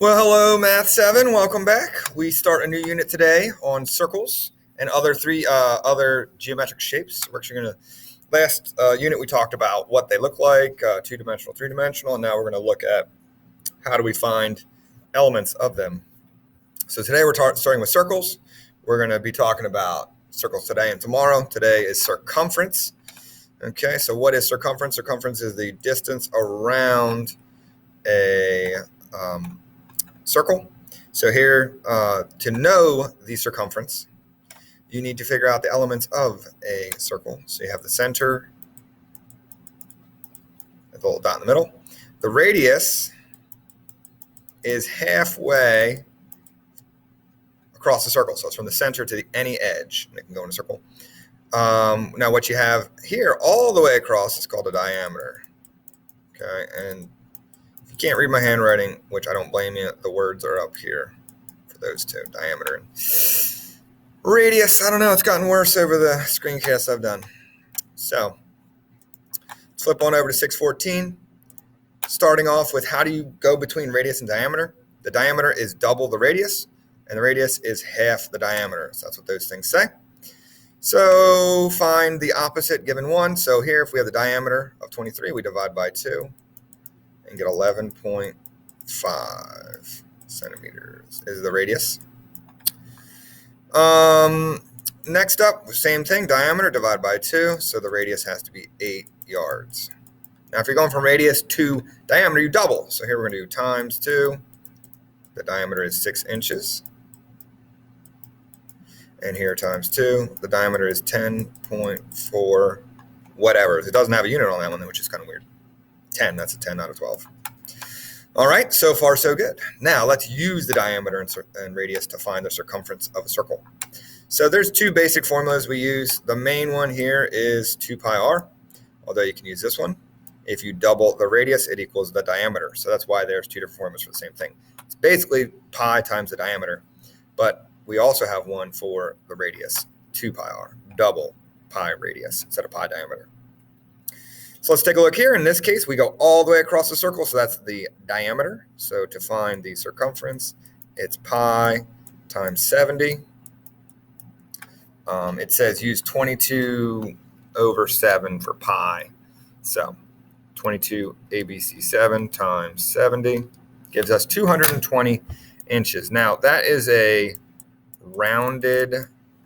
Well, hello, Math 7. Welcome back. We start a new unit today on circles and other geometric shapes. We're actually going to, last unit we talked about what they look like, two-dimensional, three-dimensional, and now we're going to look at how do we find elements of them. So today we're starting with circles. We're going to be talking about circles today and tomorrow. Today is circumference. Okay, so what is circumference? Circumference is the distance around a circle. So here, to know the circumference, you need to figure out the elements of a circle. So you have the center, the little dot in the middle. The radius is halfway across the circle. So it's from the center to any edge, and it can go in a circle. Now what you have here all the way across is called a diameter. Okay, and can't read my handwriting, which I don't blame you. The words are up here for those two, diameter and radius. I don't know. It's gotten worse over the screencasts I've done. So let's flip on over to 614. Starting off with how do you go between radius and diameter? The diameter is double the radius, and the radius is half the diameter. So that's what those things say. So find the opposite given one. So here, if we have the diameter of 23, we divide by 2. And get 11.5 centimeters is the radius. Next up, same thing, diameter divided by 2, so the radius has to be 8 yards. Now, if you're going from radius to diameter, you double. So here we're going to do times 2. The diameter is 6 inches. And here times 2. The diameter is 10.4 whatever. It doesn't have a unit on that one, which is kind of weird. 10, that's a 10 out of 12. All right, so far so good. Now let's use the diameter and radius to find the circumference of a circle. So there's two basic formulas we use. The main one here is 2 pi r, although you can use this one. If you double the radius, it equals the diameter. So that's why there's two different formulas for the same thing. It's basically pi times the diameter, but we also have one for the radius, 2 pi r, double pi radius instead of pi diameter. So let's take a look here. In this case, we go all the way across the circle, so that's the diameter. So to find the circumference, it's pi times 70. It says use 22 over 7 for pi. So 22 ABC7 times 70 gives us 220 inches. Now, that is a rounded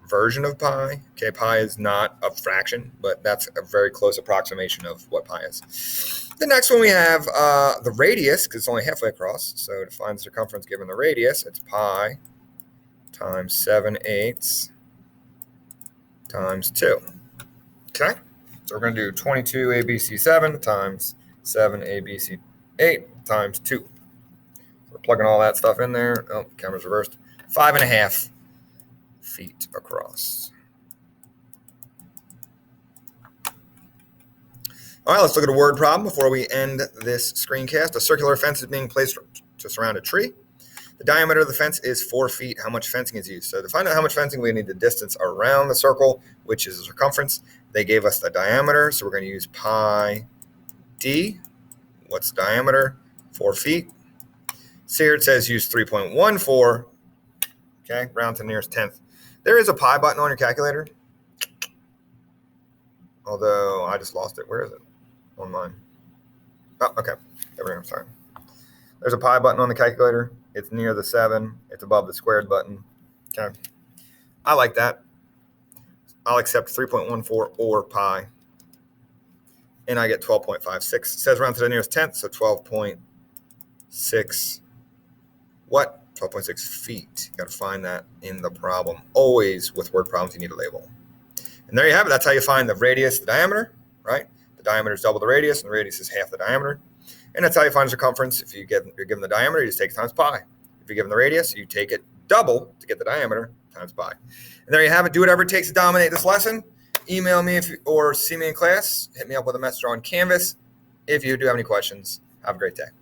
version of pi. Okay, pi is not a fraction, but that's a very close approximation of what pi is. The next one we have the radius, because it's only halfway across. So to find the circumference given the radius, it's pi times 7/8 times 2. Okay, so we're going to do 22 ABC7 times 7 ABC8 times 2. We're plugging all that stuff in there. Oh, the camera's reversed. 5.5 feet across. All right, let's look at a word problem before we end this screencast. A circular fence is being placed to surround a tree. The diameter of the fence is 4 feet. How much fencing is used? So to find out how much fencing, we need the distance around the circle, which is the circumference. They gave us the diameter, so we're going to use pi d. What's the diameter? 4 feet. So here it says use 3.14. Okay, round to the nearest tenth. There is a pi button on your calculator, although I just lost it. Where is it? On mine. Oh, okay. There we go. Sorry. There's a pi button on the calculator. It's near the 7. It's above the squared button. Okay. I like that. I'll accept 3.14 or pi. And I get 12.56. It says round to the nearest tenth, so 12.6. What? 12.6 feet. You got to find that in the problem. Always with word problems, you need a label. And there you have it. That's how you find the radius, the diameter, right? The diameter is double the radius, and the radius is half the diameter. And that's how you find circumference. If you're given the diameter, you just take it times pi. If you're given the radius, you take it double to get the diameter times pi. And there you have it. Do whatever it takes to dominate this lesson. Email me or see me in class. Hit me up with a message on Canvas. If you do have any questions, have a great day.